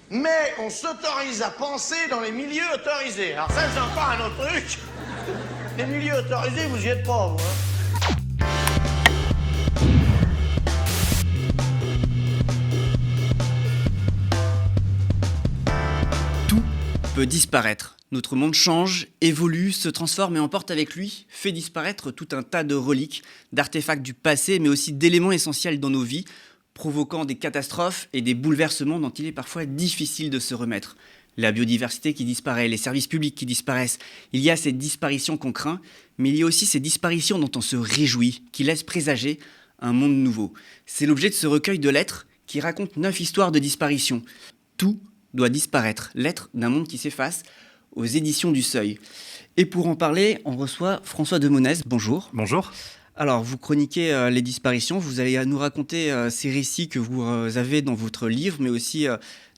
mais on s'autorise à penser dans les milieux autorisés. Alors ça, c'est encore un autre truc. Les milieux autorisés, vous y êtes pas, vous, hein. Tout peut disparaître. Notre monde change, évolue, se transforme et emporte avec lui, fait disparaître tout un tas de reliques, d'artefacts du passé, mais aussi d'éléments essentiels dans nos vies, provoquant des catastrophes et des bouleversements dont il est parfois difficile de se remettre. La biodiversité qui disparaît, les services publics qui disparaissent, il y a ces disparitions qu'on craint, mais il y a aussi ces disparitions dont on se réjouit, qui laissent présager un monde nouveau. C'est l'objet de ce recueil de lettres qui raconte 9 histoires de disparition. Tout doit disparaître, lettres d'un monde qui s'efface, aux éditions du Seuil. Et pour en parler, on reçoit François Demonez. Bonjour. Bonjour. Alors, vous chroniquez les disparitions, vous allez nous raconter ces récits que vous avez dans votre livre, mais aussi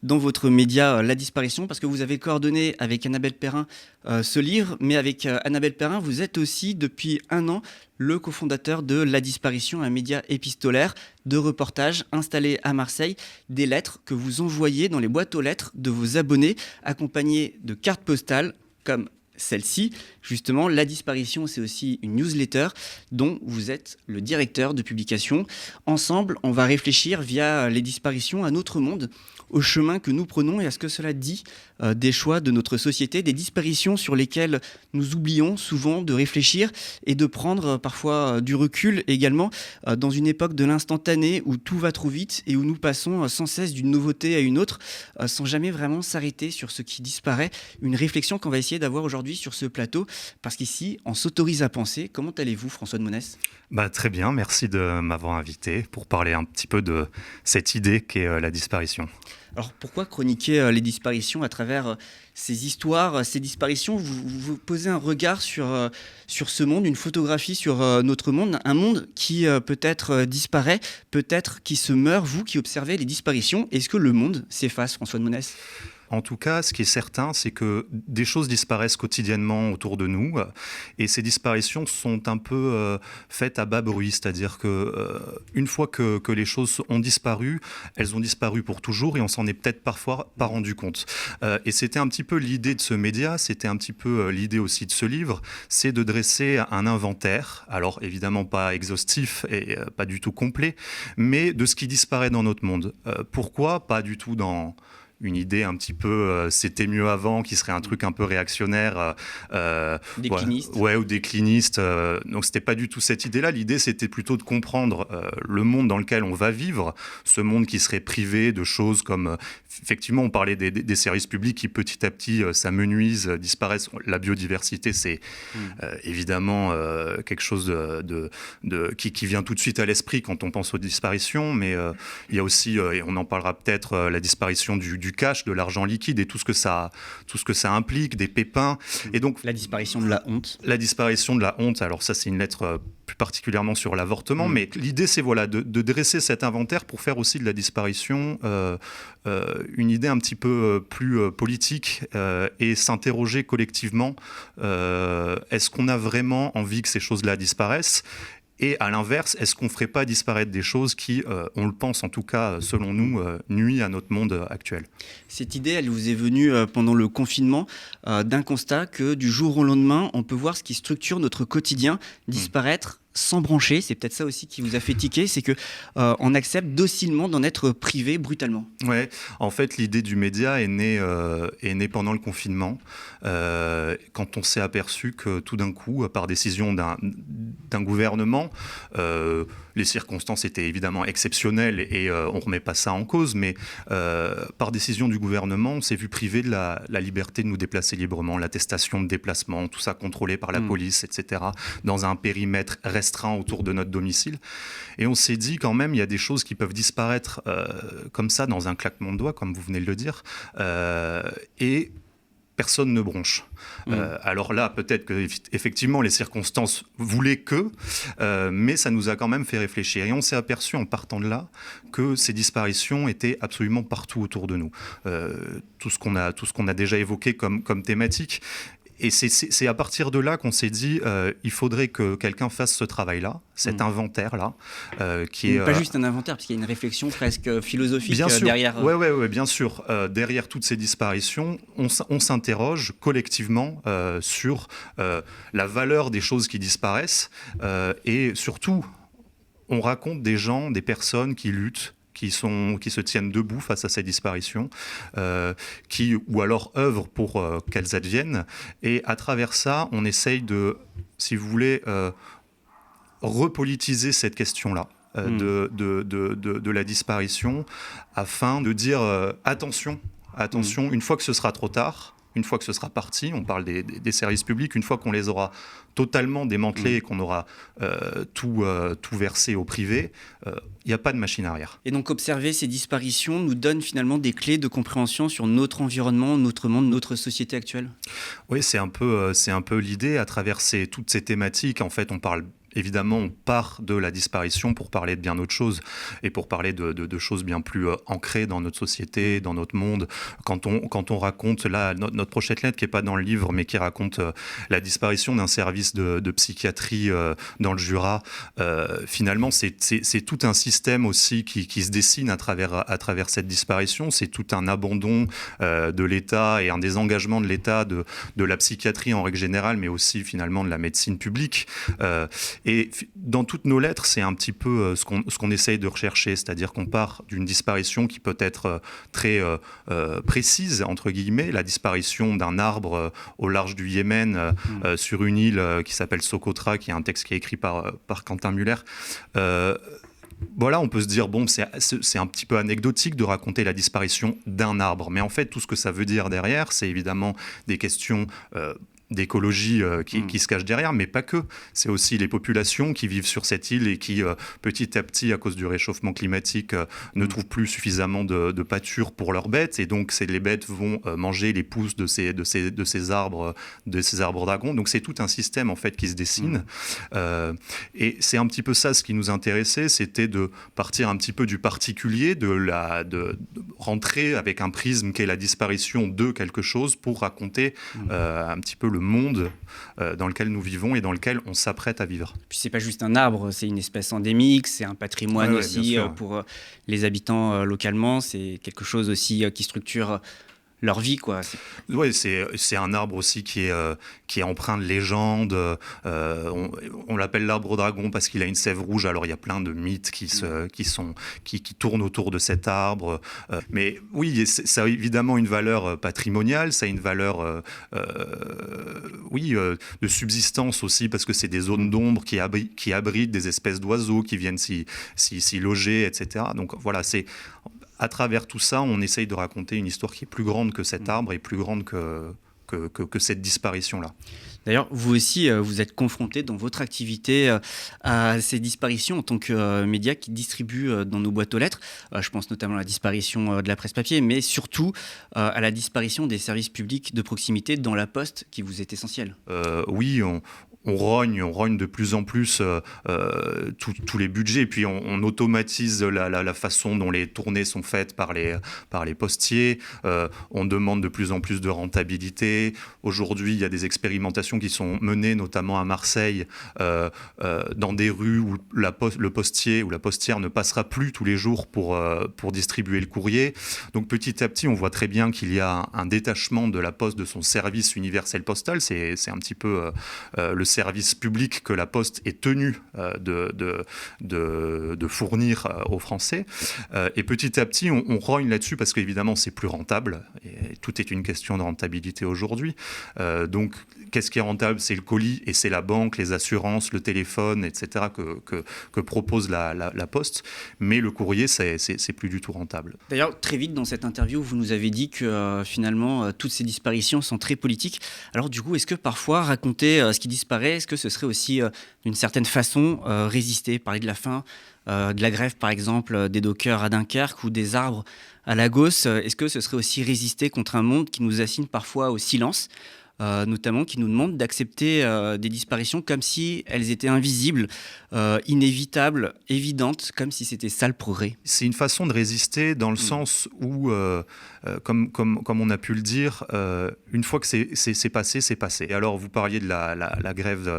dans votre média La Disparition, parce que vous avez coordonné avec Annabelle Perrin ce livre, mais avec Annabelle Perrin, vous êtes aussi depuis 1 an le cofondateur de La Disparition, un média épistolaire de reportages installé à Marseille, des lettres que vous envoyez dans les boîtes aux lettres de vos abonnés, accompagnées de cartes postales comme celle-ci. Justement, La Disparition, c'est aussi une newsletter dont vous êtes le directeur de publication. Ensemble, on va réfléchir via les disparitions à notre monde, au chemin que nous prenons et à ce que cela dit des choix de notre société, des disparitions sur lesquelles nous oublions souvent de réfléchir et de prendre parfois du recul également dans une époque de l'instantané où tout va trop vite et où nous passons sans cesse d'une nouveauté à une autre sans jamais vraiment s'arrêter sur ce qui disparaît. Une réflexion qu'on va essayer d'avoir aujourd'hui sur ce plateau parce qu'ici, on s'autorise à penser. Comment allez-vous, François Demonez ? Très bien, merci de m'avoir invité pour parler un petit peu de cette idée qu'est la disparition. Alors pourquoi chroniquer les disparitions à travers ces histoires, ces disparitions ? Vous posez un regard sur ce monde, une photographie sur notre monde, un monde qui peut-être disparaît, peut-être qui se meurt. Vous qui observez les disparitions, est-ce que le monde s'efface, François Demonez ? En tout cas, ce qui est certain, c'est que des choses disparaissent quotidiennement autour de nous et ces disparitions sont un peu faites à bas bruit, c'est-à-dire que une fois que les choses ont disparu, elles ont disparu pour toujours et on s'en est peut-être parfois pas rendu compte. Et c'était un petit peu l'idée de ce média, c'était un petit peu l'idée aussi de ce livre, c'est de dresser un inventaire, alors évidemment pas exhaustif et pas du tout complet, mais de ce qui disparaît dans notre monde. Pourquoi ? Pas du tout dans une idée un petit peu c'était mieux avant, qui serait un truc un peu réactionnaire. Décliniste. Ouais, ou décliniste. Donc c'était pas du tout cette idée-là. L'idée c'était plutôt de comprendre le monde dans lequel on va vivre, ce monde qui serait privé de choses comme... effectivement, on parlait des services publics qui petit à petit s'amenuisent, disparaissent. La biodiversité, c'est évidemment quelque chose qui vient tout de suite à l'esprit quand on pense aux disparitions, mais il y a aussi, et on en parlera peut-être, la disparition du cash, de l'argent liquide et tout ce que ça implique, des pépins. Et donc, la disparition de la honte. La disparition de la honte, alors ça c'est une lettre plus particulièrement sur l'avortement, mais l'idée c'est de dresser cet inventaire pour faire aussi de la disparition une idée un petit peu plus politique et s'interroger collectivement, est-ce qu'on a vraiment envie que ces choses-là disparaissent ? Et à l'inverse, est-ce qu'on ne ferait pas disparaître des choses qui, on le pense en tout cas, selon nous, nuisent à notre monde actuel ? Cette idée, elle vous est venue pendant le confinement d'un constat que du jour au lendemain, on peut voir ce qui structure notre quotidien disparaître sans brancher. C'est peut-être ça aussi qui vous a fait tiquer, c'est qu'on accepte docilement d'en être privé brutalement. Ouais, en fait, l'idée du média est née pendant le confinement, quand on s'est aperçu que tout d'un coup, par décision d'un gouvernement, les circonstances étaient évidemment exceptionnelles et on ne remet pas ça en cause, mais par décision du gouvernement, on s'est vu privé de la liberté de nous déplacer librement, l'attestation de déplacement, tout ça contrôlé par la police, etc., dans un périmètre restreint autour de notre domicile. Et on s'est dit quand même, il y a des choses qui peuvent disparaître comme ça, dans un claquement de doigts, comme vous venez de le dire, et personne ne bronche. Alors là, peut-être qu'effectivement, les circonstances voulaient que, mais ça nous a quand même fait réfléchir. Et on s'est aperçu en partant de là que ces disparitions étaient absolument partout autour de nous. Tout ce qu'on a déjà évoqué comme thématique. Et c'est à partir de là qu'on s'est dit, il faudrait que quelqu'un fasse ce travail-là, cet inventaire-là, qui est... Pas juste un inventaire, parce qu'il y a une réflexion presque philosophique bien sûr, derrière. Ouais, bien sûr. Derrière toutes ces disparitions, on s'interroge collectivement sur la valeur des choses qui disparaissent, et surtout, on raconte des gens, des personnes qui luttent, qui se tiennent debout face à ces disparitions, ou alors œuvrent pour qu'elles adviennent. Et à travers ça, on essaye de, si vous voulez, repolitiser cette question-là de la disparition, afin de dire attention, une fois que ce sera trop tard, une fois que ce sera parti, on parle des services publics, une fois qu'on les aura totalement démantelés et qu'on aura tout versé au privé, il n'y a pas de machine arrière. Et donc observer ces disparitions nous donne finalement des clés de compréhension sur notre environnement, notre monde, notre société actuelle. Oui, c'est un peu l'idée. À travers toutes ces thématiques, en fait, évidemment, on part de la disparition pour parler de bien autre chose et pour parler de choses bien plus ancrées dans notre société, dans notre monde. Quand on raconte, là, notre prochaine lettre, qui n'est pas dans le livre, mais qui raconte la disparition d'un service de psychiatrie dans le Jura, finalement, c'est tout un système aussi qui se dessine à travers cette disparition. C'est tout un abandon de l'État et un désengagement de l'État de la psychiatrie en règle générale, mais aussi finalement de la médecine publique. Et dans toutes nos lettres, c'est un petit peu ce qu'on essaye de rechercher, c'est-à-dire qu'on part d'une disparition qui peut être très précise, entre guillemets, la disparition d'un arbre au large du Yémen, sur une île qui s'appelle Socotra, qui est un texte qui est écrit par Quentin Muller. Voilà, on peut se dire, bon, c'est un petit peu anecdotique de raconter la disparition d'un arbre, mais en fait, tout ce que ça veut dire derrière, c'est évidemment des questions d'écologie qui se cache derrière, mais pas que. C'est aussi les populations qui vivent sur cette île et qui, petit à petit, à cause du réchauffement climatique, ne trouvent plus suffisamment de pâture pour leurs bêtes, et donc les bêtes vont manger les pousses de ces arbres dragons. Donc c'est tout un système en fait qui se dessine. Et c'est un petit peu ça ce qui nous intéressait, c'était de partir un petit peu du particulier, de rentrer avec un prisme qu'est la disparition de quelque chose pour raconter un petit peu le monde dans lequel nous vivons et dans lequel on s'apprête à vivre. Puis c'est pas juste un arbre, c'est une espèce endémique, c'est un patrimoine aussi pour les habitants localement, c'est quelque chose aussi qui structure leur vie, quoi. Oui, c'est un arbre aussi qui est empreint de légende. On l'appelle l'arbre au dragon parce qu'il a une sève rouge. Alors il y a plein de mythes qui tournent autour de cet arbre. Mais oui, ça a évidemment une valeur patrimoniale, ça a une valeur de subsistance aussi, parce que c'est des zones d'ombre qui abritent des espèces d'oiseaux qui viennent s'y loger, etc. Donc voilà, à travers tout ça, on essaye de raconter une histoire qui est plus grande que cet arbre et plus grande que cette disparition-là. D'ailleurs, vous aussi, vous êtes confronté dans votre activité à ces disparitions en tant que média qui distribue dans nos boîtes aux lettres. Je pense notamment à la disparition de la presse papier, mais surtout à la disparition des services publics de proximité dans la Poste, qui vous est essentielle. Oui, on rogne de plus en plus tous les budgets, et puis on automatise la façon dont les tournées sont faites par les postiers. On demande de plus en plus de rentabilité. Aujourd'hui, il y a des expérimentations qui sont menées, notamment à Marseille, dans des rues où le postier ou la postière ne passera plus tous les jours pour distribuer le courrier. Donc petit à petit, on voit très bien qu'il y a un détachement de la Poste de son service universel postal. C'est un petit peu le service public que la Poste est tenue de fournir aux Français. Et petit à petit, on rogne là-dessus parce qu'évidemment, c'est plus rentable. Et tout est une question de rentabilité aujourd'hui. Donc, qu'est-ce qui est rentable ? C'est le colis et c'est la banque, les assurances, le téléphone, etc. que propose la Poste. Mais le courrier, c'est plus du tout rentable. D'ailleurs, très vite dans cette interview, vous nous avez dit que finalement, toutes ces disparitions sont très politiques. Alors du coup, est-ce que parfois, raconter ce qui disparaît, est-ce que ce serait aussi d'une certaine façon résister, parler de la fin de la grève par exemple des dockers à Dunkerque ou des arbres à Lagos, est-ce que ce serait aussi résister contre un monde qui nous assigne parfois au silence ? notamment, qui nous demandent d'accepter des disparitions comme si elles étaient invisibles, inévitables, évidentes, comme si c'était ça le progrès. C'est une façon de résister dans le sens où, comme on a pu le dire, une fois que c'est passé, c'est passé. Et alors, vous parliez de la grève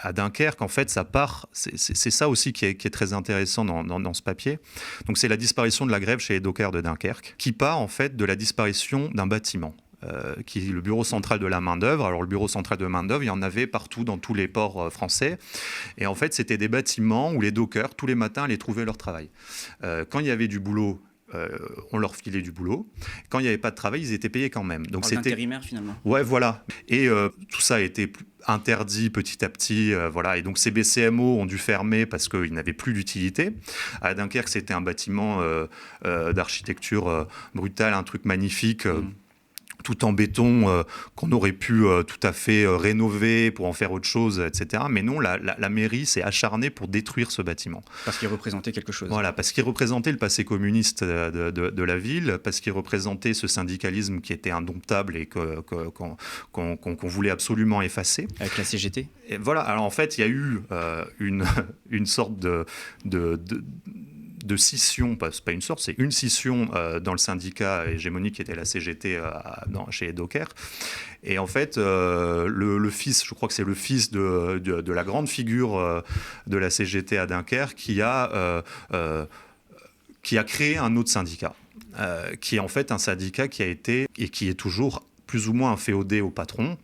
à Dunkerque, en fait, ça part, c'est ça aussi qui est très intéressant dans ce papier. Donc, c'est la disparition de la grève chez les dockers de Dunkerque, qui part en fait de la disparition d'un bâtiment. Qui est le bureau central de la main-d'œuvre. Alors, le bureau central de la main-d'œuvre, il y en avait partout dans tous les ports français. Et en fait, c'était des bâtiments où les dockers, tous les matins, allaient trouver leur travail. Quand il y avait du boulot, on leur filait du boulot. Quand il n'y avait pas de travail, ils étaient payés quand même. Donc, c'était intérimaire, finalement. Ouais, voilà. Et tout ça a été interdit petit à petit. Voilà. Et donc, ces BCMO ont dû fermer parce qu'ils n'avaient plus d'utilité. À Dunkerque, c'était un bâtiment d'architecture brutale, un truc magnifique. Tout en béton, qu'on aurait pu tout à fait rénover pour en faire autre chose, etc. Mais non, la mairie s'est acharnée pour détruire ce bâtiment. Parce qu'il représentait quelque chose. Voilà, parce qu'il représentait le passé communiste de la ville, parce qu'il représentait ce syndicalisme qui était indomptable et qu'on voulait absolument effacer. Avec la CGT. Et voilà, alors en fait, il y a eu une sorte de scission, c'est pas une sorte, c'est une scission dans le syndicat hégémonique qui était la CGT chez les dockers. Et en fait, le fils, je crois que c'est le fils de la grande figure de la CGT à Dunkerque qui a créé un autre syndicat, qui est en fait un syndicat qui a été et qui est toujours plus ou moins inféodé au patron,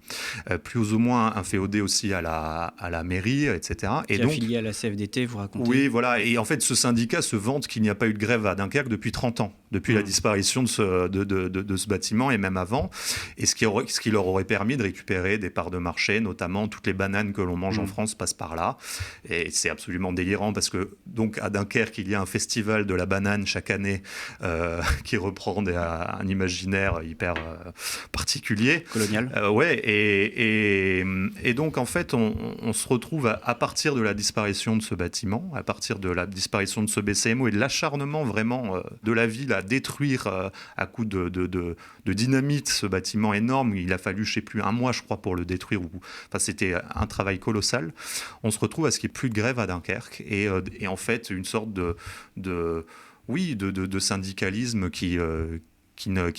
plus ou moins inféodé aussi à la mairie, etc. Qui est affilié à la CFDT, vous racontez. Oui, voilà. Et en fait, ce syndicat se vante qu'il n'y a pas eu de grève à Dunkerque depuis 30 ans, depuis la disparition de ce bâtiment et même avant. Et ce qui leur aurait permis de récupérer des parts de marché, notamment toutes les bananes que l'on mange en France passent par là. Et c'est absolument délirant parce que, donc, à Dunkerque, il y a un festival de la banane chaque année qui reprend un imaginaire hyper particulier. Colonial. Ouais, et donc en fait, on se retrouve à partir de la disparition de ce bâtiment, à partir de la disparition de ce BCMO et de l'acharnement vraiment de la ville à détruire à coups de dynamite ce bâtiment énorme. Il a fallu, je sais plus, 1 mois, je crois, pour le détruire. Enfin, c'était un travail colossal. On se retrouve à ce qu'il n'y ait plus de grève à Dunkerque et en fait une sorte de syndicalisme qui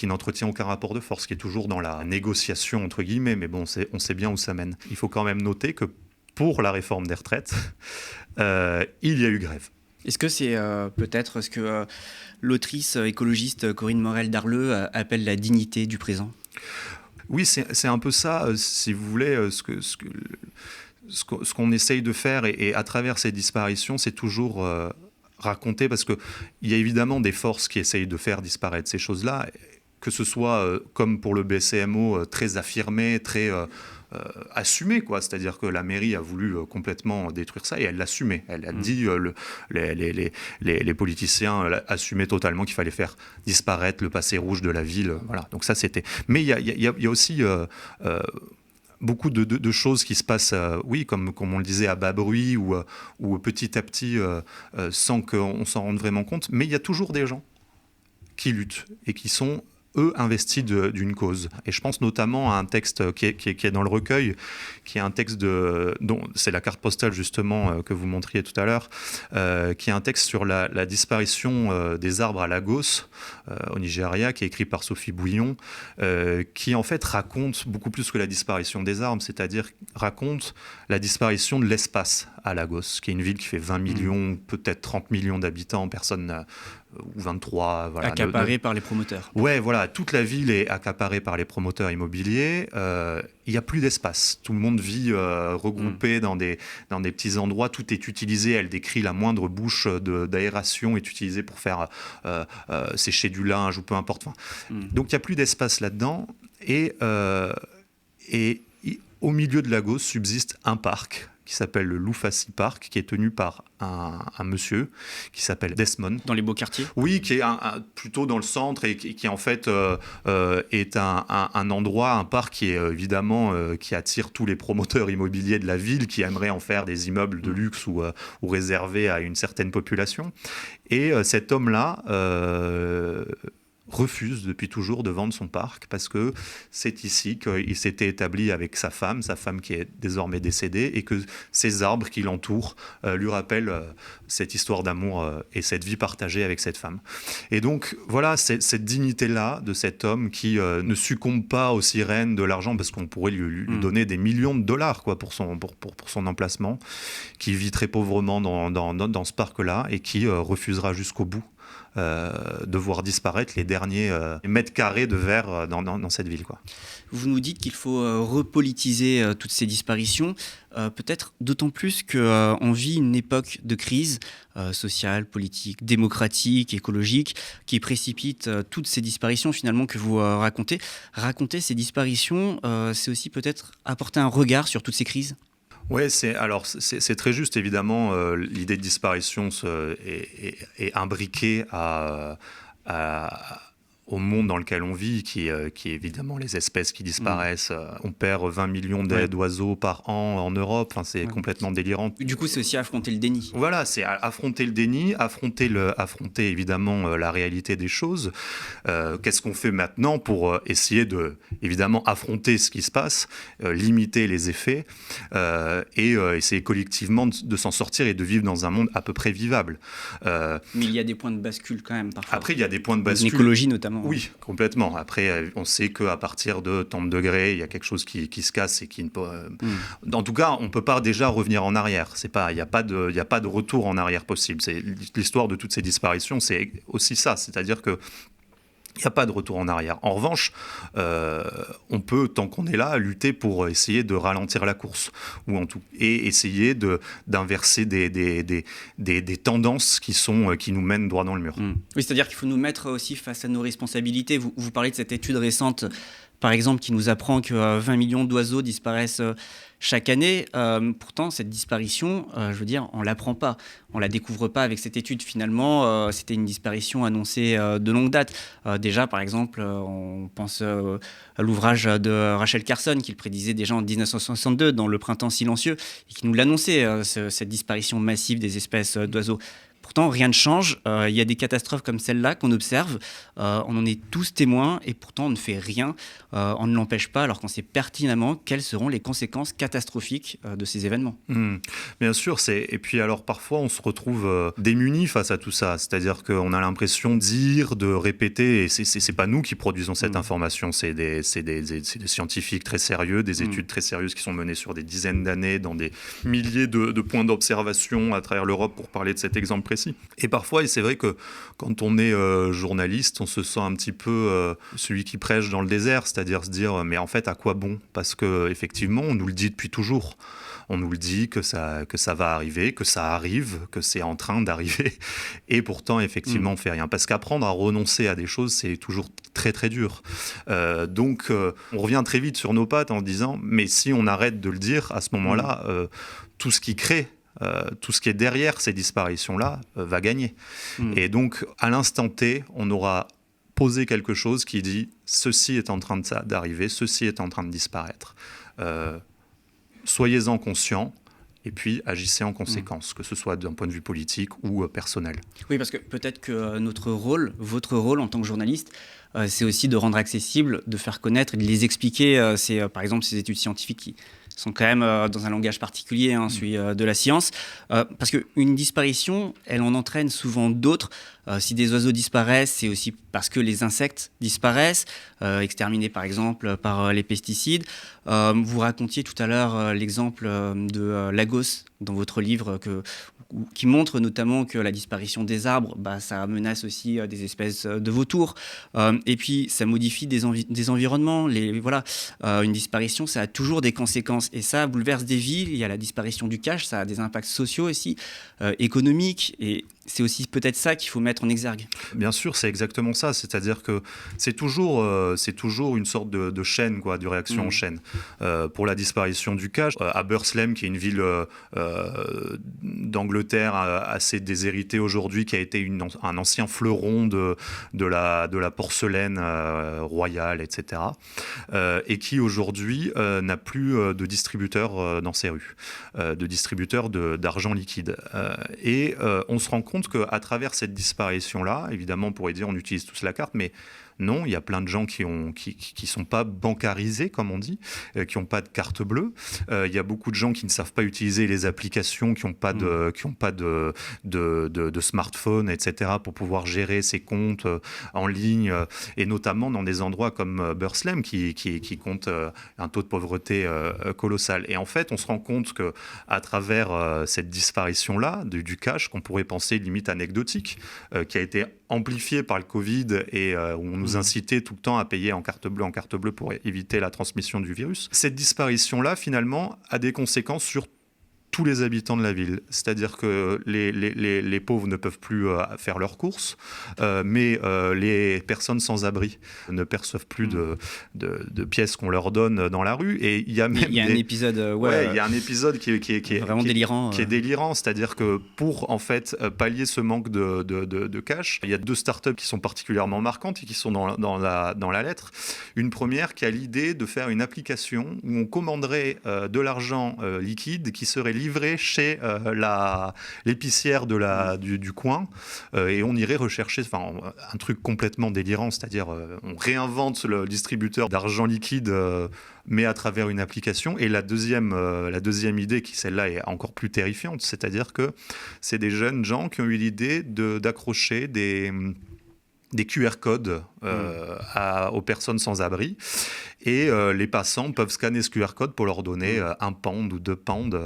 n'entretient aucun rapport de force, qui est toujours dans la négociation, entre guillemets, mais bon, on sait bien où ça mène. Il faut quand même noter que pour la réforme des retraites, il y a eu grève. Est-ce que c'est peut-être ce que l'autrice écologiste Corinne Morel-Darleux appelle la dignité du présent ? Oui, c'est un peu ça, si vous voulez, ce qu'on essaye de faire, et à travers ces disparitions, c'est toujours raconter, parce qu'il y a évidemment des forces qui essayent de faire disparaître ces choses-là, que ce soit, comme pour le BCMO, très affirmé, très assumé, quoi. C'est-à-dire que la mairie a voulu complètement détruire ça et elle l'assumait. Elle a dit, les politiciens assumaient totalement qu'il fallait faire disparaître le passé rouge de la ville. Voilà. Donc ça, c'était... Mais il y a aussi... beaucoup de choses qui se passent, oui, comme on le disait, à bas bruit ou petit à petit, sans qu'on s'en rende vraiment compte. Mais il y a toujours des gens qui luttent et qui sont, eux, investis d'une cause. Et je pense notamment à un texte qui est dans le recueil, qui est un texte dont c'est la carte postale justement que vous montriez tout à l'heure, qui est un texte sur la disparition des arbres à Lagos, au Nigeria, qui est écrit par Sophie Bouillon, qui en fait raconte beaucoup plus que la disparition des arbres, c'est-à-dire raconte la disparition de l'espace à Lagos, qui est une ville qui fait 20 millions, peut-être 30 millions d'habitants, personne... ou 23, voilà. Accaparée par les promoteurs. Ouais, voilà, toute la ville est accaparée par les promoteurs immobiliers. Il n'y a plus d'espace. Tout le monde vit regroupé dans des petits endroits. Tout est utilisé. Elle décrit la moindre bouche d'aération est utilisée pour faire sécher du linge ou peu importe. Enfin, donc il n'y a plus d'espace là-dedans. Et au milieu de Lagos subsiste un parc qui s'appelle le Loufassi Park, qui est tenu par un monsieur qui s'appelle Desmond. Dans les beaux quartiers ? Oui, qui est plutôt dans le centre et qui en fait est un endroit, un parc qui est évidemment qui attire tous les promoteurs immobiliers de la ville qui aimeraient en faire des immeubles de luxe ou réservés à une certaine population. Et cet homme-là refuse depuis toujours de vendre son parc parce que c'est ici qu'il s'était établi avec sa femme qui est désormais décédée, et que ces arbres qui l'entourent lui rappellent cette histoire d'amour et cette vie partagée avec cette femme. Et donc voilà, cette dignité-là de cet homme qui ne succombe pas aux sirènes de l'argent, parce qu'on pourrait lui donner des millions de dollars quoi, pour son emplacement, qui vit très pauvrement dans ce parc-là et qui refusera jusqu'au bout de voir disparaître les derniers mètres carrés de verre dans cette ville, quoi. Vous nous dites qu'il faut repolitiser toutes ces disparitions, peut-être d'autant plus qu'on vit une époque de crise sociale, politique, démocratique, écologique, qui précipite toutes ces disparitions finalement que vous racontez. Raconter ces disparitions, c'est aussi peut-être apporter un regard sur toutes ces crises. Oui, c'est très juste. Évidemment, l'idée de disparition est imbriquée au monde dans lequel on vit, qui est évidemment les espèces qui disparaissent. On perd 20 millions d'oiseaux par an en Europe. Enfin, c'est complètement délirant. Du coup, c'est aussi affronter le déni. Voilà, c'est affronter le déni, affronter évidemment la réalité des choses. Qu'est-ce qu'on fait maintenant pour essayer de, évidemment, affronter ce qui se passe, limiter les effets et essayer collectivement de s'en sortir et de vivre dans un monde à peu près vivable. Mais il y a des points de bascule quand même, parfois. Après, il y a des points de bascule. L'écologie notamment. Oui, complètement. Après, on sait qu'à partir de tant de degrés, il y a quelque chose qui se casse et qui ne peut... En tout cas, on ne peut pas déjà revenir en arrière. Il n'y a pas de retour en arrière possible. C'est l'histoire de toutes ces disparitions, c'est aussi ça. C'est-à-dire que il n'y a pas de retour en arrière. En revanche, on peut, tant qu'on est là, lutter pour essayer de ralentir la course, et essayer d'inverser des tendances qui nous mènent droit dans le mur. Oui, c'est-à-dire qu'il faut nous mettre aussi face à nos responsabilités. Vous parlez de cette étude récente, par exemple, qui nous apprend que 20 millions d'oiseaux disparaissent chaque année. Pourtant, cette disparition, je veux dire, on ne l'apprend pas. On ne la découvre pas avec cette étude. Finalement, c'était une disparition annoncée de longue date. Déjà, par exemple, on pense à l'ouvrage de Rachel Carson, qui le prédisait déjà en 1962, dans Le Printemps silencieux, et qui nous l'annonçait, cette disparition massive des espèces d'oiseaux. Pourtant, rien ne change. Il y a des catastrophes comme celle-là qu'on observe. On en est tous témoins et pourtant on ne fait rien. On ne l'empêche pas alors qu'on sait pertinemment quelles seront les conséquences catastrophiques de ces événements. Bien sûr. Et puis alors parfois on se retrouve démunis face à tout ça. C'est-à-dire qu'on a l'impression de dire, de répéter. Et c'est pas nous qui produisons cette information. C'est des scientifiques très sérieux, des études très sérieuses qui sont menées sur des dizaines d'années dans des milliers de points d'observation à travers l'Europe pour parler de cet exemple précis. Et parfois, et c'est vrai que quand on est journaliste, on se sent un petit peu celui qui prêche dans le désert, c'est-à-dire se dire mais en fait à quoi bon ? Parce que effectivement, on nous le dit depuis toujours. On nous le dit que ça va arriver, que ça arrive, que c'est en train d'arriver. Et pourtant, effectivement, on ne fait rien. Parce qu'apprendre à renoncer à des choses, c'est toujours très, très dur. Donc, on revient très vite sur nos pattes en disant mais si on arrête de le dire, à ce moment-là, tout ce qui crée, tout ce qui est derrière ces disparitions-là va gagner. Et donc, à l'instant T, on aura posé quelque chose qui dit « ceci est en train d'arriver, ceci est en train de disparaître. Soyez-en conscients et puis agissez en conséquence, que ce soit d'un point de vue politique ou personnel. » Oui, parce que peut-être que notre rôle, votre rôle en tant que journaliste, c'est aussi de rendre accessible, de faire connaître et de les expliquer. Par exemple, ces études scientifiques qui sont quand même dans un langage particulier, celui de la science. Parce qu'une disparition, elle en entraîne souvent d'autres. Si des oiseaux disparaissent, c'est aussi parce que les insectes disparaissent, exterminés par exemple par les pesticides. Vous racontiez tout à l'heure l'exemple de Lagos dans votre livre qui montre notamment que la disparition des arbres, ça menace aussi des espèces de vautours. Et puis, ça modifie des environnements. Une disparition, ça a toujours des conséquences. Et ça bouleverse des villes. Il y a la disparition du cache, ça a des impacts sociaux aussi, économiques. Et c'est aussi peut-être ça qu'il faut mettre en exergue. Bien sûr, c'est exactement ça. C'est-à-dire que c'est toujours une sorte de chaîne, quoi, de réaction en chaîne. Pour la disparition du cache, à Burslem, qui est une ville d'Angleterre assez déshéritée aujourd'hui, qui a été un ancien fleuron de la porcelaine royale, etc. Et qui aujourd'hui n'a plus de distributeurs dans ses rues, de distributeurs d'argent liquide. Et on se rend compte compte qu'à travers cette disparition-là, évidemment, on pourrait dire on utilise tous la carte, mais non, il y a plein de gens qui sont pas bancarisés, comme on dit, qui n'ont pas de carte bleue. Il y a beaucoup de gens qui ne savent pas utiliser les applications, qui n'ont pas de smartphone, etc., pour pouvoir gérer ces comptes en ligne, et notamment dans des endroits comme Burslem, qui compte un taux de pauvreté colossal. Et en fait, on se rend compte qu'à travers cette disparition-là du cash, qu'on pourrait penser limite anecdotique, qui a été amplifié par le Covid et où on nous incitait tout le temps à payer en carte bleue pour éviter la transmission du virus. Cette disparition-là, finalement, a des conséquences sur tous les habitants de la ville. C'est-à-dire que les pauvres ne peuvent plus faire leurs courses, mais les personnes sans abri ne perçoivent plus de pièces qu'on leur donne dans la rue. Et il y a même un épisode, il y a un épisode qui est vraiment délirant. Qui est délirant, c'est-à-dire que pour en fait pallier ce manque de cash, il y a 2 startups qui sont particulièrement marquantes et qui sont dans la lettre. Une première qui a l'idée de faire une application où on commanderait de l'argent liquide qui serait livré chez l'épicière du coin, et on irait rechercher un truc complètement délirant, c'est-à-dire on réinvente le distributeur d'argent liquide mais à travers une application. Et la deuxième idée, qui celle-là est encore plus terrifiante, c'est-à-dire que c'est des jeunes gens qui ont eu l'idée d'accrocher des QR codes aux personnes sans abri, et les passants peuvent scanner ce QR code pour leur donner 1 pound ou 2 pounds.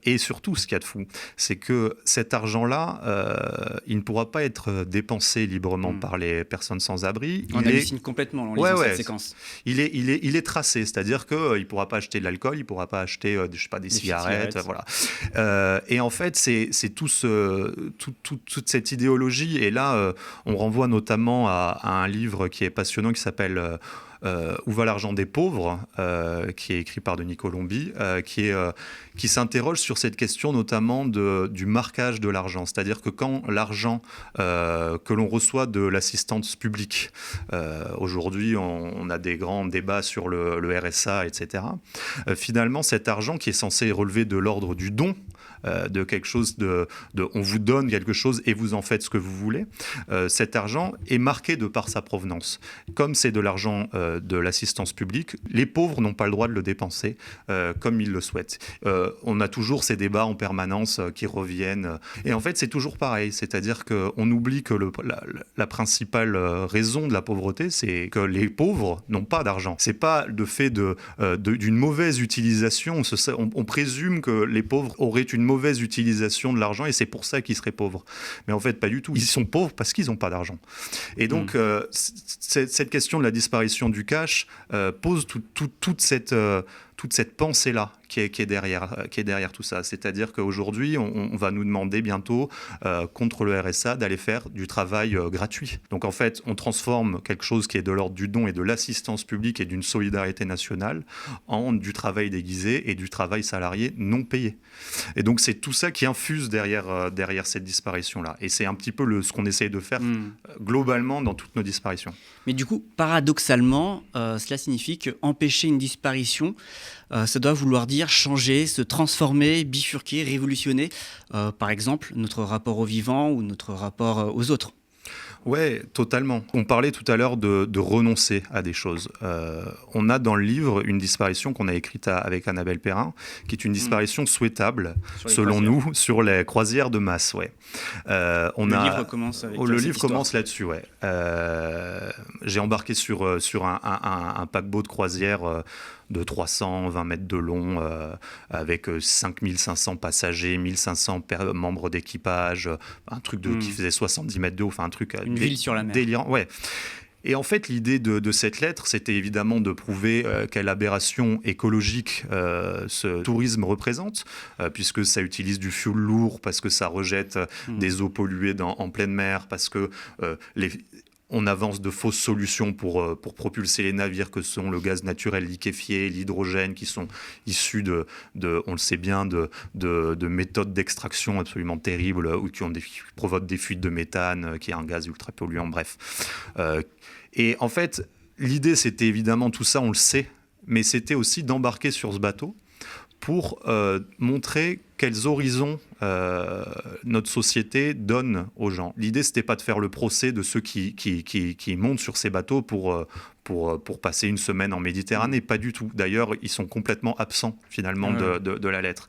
Et surtout, ce qu'il y a de fou, c'est que cet argent-là, il ne pourra pas être dépensé librement par les personnes sans abri. On hallucine complètement en lisant cette séquence. Il est tracé, c'est-à-dire qu'il ne pourra pas acheter de l'alcool, il ne pourra pas acheter des cigarettes. Voilà. Et en fait, c'est toute cette idéologie. Et là, on renvoie notamment à un livre qui est passionnant, qui s'appelle Où va l'argent des pauvres, qui est écrit par Denis Colombi, qui s'interroge sur cette question notamment du marquage de l'argent. C'est-à-dire que quand l'argent que l'on reçoit de l'assistance publique, aujourd'hui on a des grands débats sur le RSA, etc. Finalement, cet argent qui est censé relever de l'ordre du don, de quelque chose on vous donne quelque chose et vous en faites ce que vous voulez, cet argent est marqué de par sa provenance. Comme c'est de l'argent de l'assistance publique, les pauvres n'ont pas le droit de le dépenser comme ils le souhaitent. On a toujours ces débats en permanence qui reviennent, et en fait c'est toujours pareil, c'est-à-dire qu'on oublie que la principale raison de la pauvreté, c'est que les pauvres n'ont pas d'argent. C'est pas le fait d'une mauvaise utilisation, on présume que les pauvres auraient une mauvaise utilisation de l'argent et c'est pour ça qu'ils seraient pauvres. Mais en fait, pas du tout. Ils sont pauvres parce qu'ils n'ont pas d'argent. Et donc, cette question de la disparition du cash pose toute cette pensée-là qui est derrière tout ça. C'est-à-dire qu'aujourd'hui, on va nous demander bientôt, contre le RSA, d'aller faire du travail gratuit. Donc en fait, on transforme quelque chose qui est de l'ordre du don et de l'assistance publique et d'une solidarité nationale en du travail déguisé et du travail salarié non payé. Et donc c'est tout ça qui infuse derrière cette disparition-là. Et c'est un petit peu ce qu'on essaye de faire globalement dans toutes nos disparitions. Mais du coup, paradoxalement, cela signifie qu'empêcher une disparition, ça doit vouloir dire changer, se transformer, bifurquer, révolutionner, par exemple, notre rapport au vivant ou notre rapport aux autres. Ouais, totalement. On parlait tout à l'heure de renoncer à des choses. On a dans le livre une disparition qu'on a écrite avec Annabelle Perrin, qui est une disparition souhaitable, selon nous, sur les croisières de masse. Ouais. Livre commence avec le livre commence là-dessus. Ouais. J'ai embarqué sur un paquebot de croisière de 320 mètres de long, avec 5500 passagers, 1500 membres d'équipage, un truc qui faisait 70 mètres de haut, enfin un truc une ville sur la mer. Délirant. Ouais. Et en fait, l'idée de cette lettre, c'était évidemment de prouver quelle aberration écologique ce tourisme représente, puisque ça utilise du fioul lourd, parce que ça rejette des eaux polluées en pleine mer, parce que on avance de fausses solutions pour propulser les navires, que sont le gaz naturel liquéfié, l'hydrogène, qui sont issus on le sait bien, de méthodes d'extraction absolument terribles, ou qui provoquent des fuites de méthane, qui est un gaz ultra polluant, bref. Et en fait, l'idée, c'était évidemment tout ça, on le sait, mais c'était aussi d'embarquer sur ce bateau pour montrer quels horizons notre société donne aux gens. L'idée, c'était pas de faire le procès de ceux qui montent sur ces bateaux pour passer une semaine en Méditerranée. Pas du tout. D'ailleurs, ils sont complètement absents, finalement, de la lettre.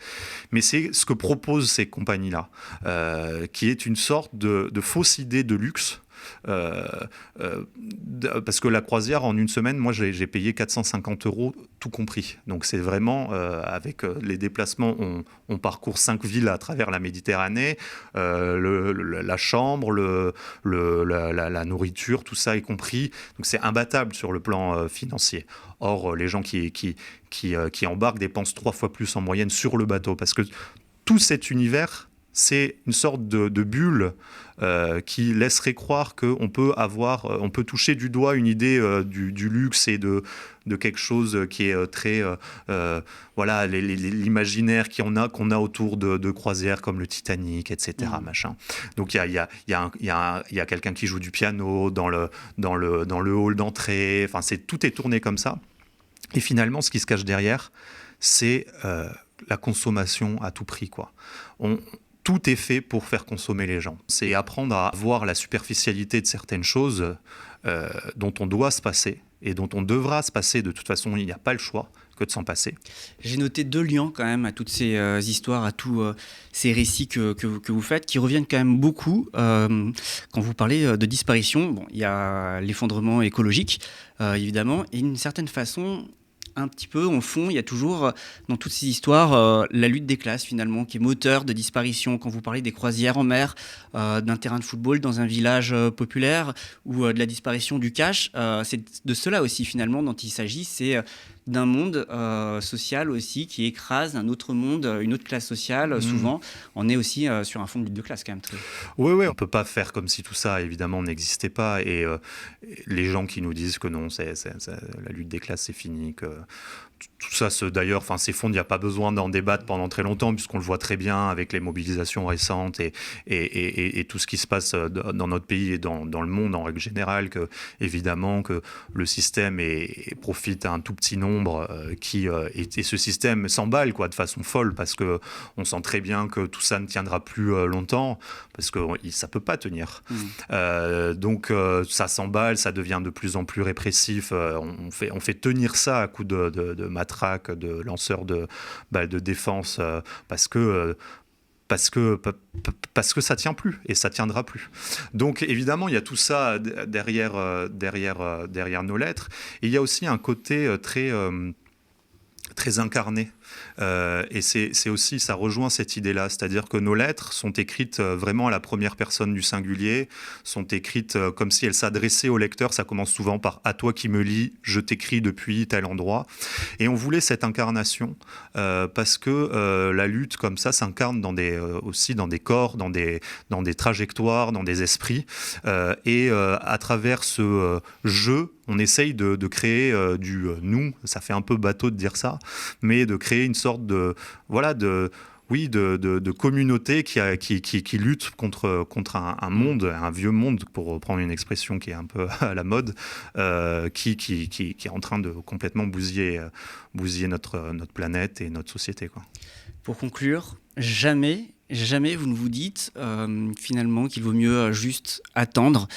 Mais c'est ce que proposent ces compagnies-là, qui est une sorte de fausse idée de luxe. Parce que la croisière, en une semaine, moi, j'ai payé 450 € tout compris. Donc, c'est vraiment, avec les déplacements, on parcourt 5 villes à travers la Méditerranée, la chambre, la nourriture, tout ça est compris. Donc, c'est imbattable sur le plan financier. Or, les gens qui embarquent dépensent 3 fois plus en moyenne sur le bateau. Parce que tout cet univers, c'est une sorte de bulle qui laisserait croire qu'on peut on peut toucher du doigt une idée du luxe et de quelque chose qui est très voilà, l'imaginaire qu'on a autour de croisières comme le Titanic, etc. Machin. Donc il y a quelqu'un qui joue du piano dans le hall d'entrée. Enfin, tout est tourné comme ça. Et finalement, ce qui se cache derrière, c'est la consommation à tout prix, quoi. Tout est fait pour faire consommer les gens. C'est apprendre à voir la superficialité de certaines choses dont on doit se passer et dont on devra se passer. De toute façon, il n'y a pas le choix que de s'en passer. J'ai noté 2 liens quand même à toutes ces histoires, à tous ces récits que vous faites, qui reviennent quand même beaucoup quand vous parlez de disparition. Bon, il y a l'effondrement écologique, évidemment, et d'une certaine façon, un petit peu, au fond, il y a toujours, dans toutes ces histoires, la lutte des classes, finalement, qui est moteur de disparition. Quand vous parlez des croisières en mer, d'un terrain de football dans un village populaire, ou de la disparition du cash, c'est de cela aussi, finalement, dont il s'agit. C'est d'un monde social aussi qui écrase un autre monde, une autre classe sociale. Souvent, on est aussi sur un fond de lutte de classe, quand même. Oui, on ne peut pas faire comme si tout ça, évidemment, n'existait pas. Et les gens qui nous disent que non, la lutte des classes, c'est fini, que tout ça d'ailleurs s'effondre, il n'y a pas besoin d'en débattre pendant très longtemps, puisqu'on le voit très bien avec les mobilisations récentes et tout ce qui se passe dans notre pays et dans le monde en règle générale, que, évidemment, que le système profite à un tout petit nombre et ce système s'emballe, quoi, de façon folle, parce qu'on sent très bien que tout ça ne tiendra plus longtemps, parce que ça ne peut pas tenir. Donc ça s'emballe, ça devient de plus en plus répressif, on fait tenir ça à coups de matraque, de lanceurs de balles de défense, parce que ça tient plus et ça tiendra plus. Donc évidemment, il y a tout ça derrière nos lettres. Et il y a aussi un côté très incarné. Et c'est aussi, ça rejoint cette idée-là, c'est-à-dire que nos lettres sont écrites vraiment à la première personne du singulier, sont écrites comme si elles s'adressaient au lecteur. Ça commence souvent par « à toi qui me lis, je t'écris depuis tel endroit ». Et on voulait cette incarnation parce que la lutte comme ça s'incarne aussi dans des corps, dans des trajectoires, dans des esprits. Et à travers ce jeu, on essaye de créer du nous. Ça fait un peu bateau de dire ça, mais de créer une sorte de communauté qui lutte contre un monde, un vieux monde, pour reprendre une expression qui est un peu à la mode, qui est en train de complètement bousiller notre planète et notre société, quoi. Pour conclure, jamais vous ne vous dites finalement qu'il vaut mieux juste attendre,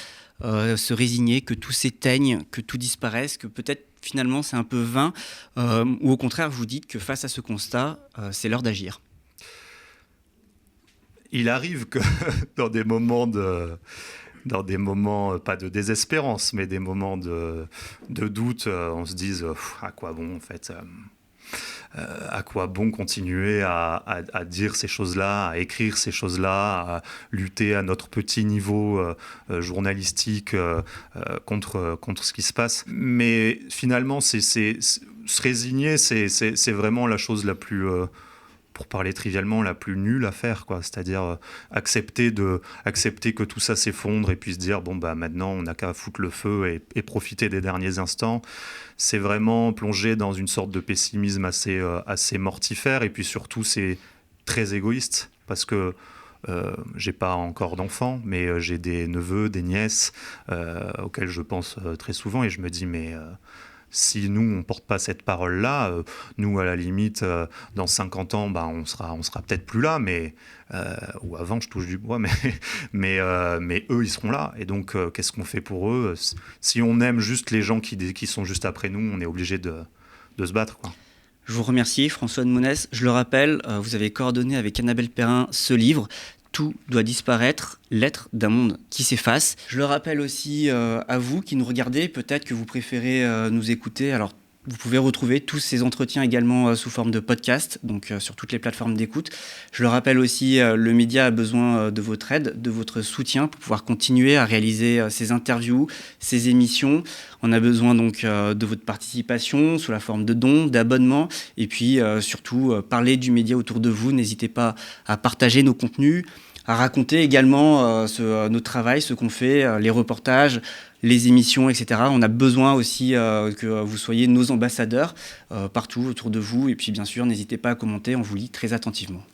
se résigner, que tout s'éteigne, que tout disparaisse, que peut-être finalement c'est un peu vain, ou au contraire vous dites que face à ce constat, c'est l'heure d'agir. Il arrive que dans des moments pas de désespérance, mais des moments de doute, on se dise à quoi bon en fait, à quoi bon continuer à dire ces choses-là, à écrire ces choses-là, à lutter à notre petit niveau journalistique contre ce qui se passe. Mais finalement, se résigner, c'est vraiment la chose la plus... pour parler trivialement, la plus nulle à faire, quoi. C'est-à-dire accepter que tout ça s'effondre et puis se dire maintenant on n'a qu'à foutre le feu et profiter des derniers instants. C'est vraiment plonger dans une sorte de pessimisme assez mortifère, et puis surtout c'est très égoïste, parce que j'ai pas encore d'enfants, mais j'ai des neveux, des nièces auxquels je pense très souvent, et je me dis si nous, on ne porte pas cette parole-là, nous, à la limite, dans 50 ans, on sera peut-être plus là, ou avant, je touche du bois, mais eux, ils seront là. Et donc, qu'est-ce qu'on fait pour eux? Si on aime juste les gens qui sont juste après nous, on est obligé de se battre, quoi. Je vous remercie, François de Monès. Je le rappelle, vous avez coordonné avec Annabelle Perrin ce livre. Tout doit disparaître, l'être d'un monde qui s'efface. Je le rappelle aussi à vous qui nous regardez, peut-être que vous préférez nous écouter. Alors, vous pouvez retrouver tous ces entretiens également sous forme de podcast, donc sur toutes les plateformes d'écoute. Je le rappelle aussi, le média a besoin de votre aide, de votre soutien pour pouvoir continuer à réaliser ces interviews, ces émissions. On a besoin donc de votre participation sous la forme de dons, d'abonnements, et puis surtout parler du média autour de vous. N'hésitez pas à partager nos contenus, à raconter également notre travail, ce qu'on fait, les reportages, les émissions, etc. On a besoin aussi que vous soyez nos ambassadeurs partout autour de vous. Et puis bien sûr, n'hésitez pas à commenter, on vous lit très attentivement.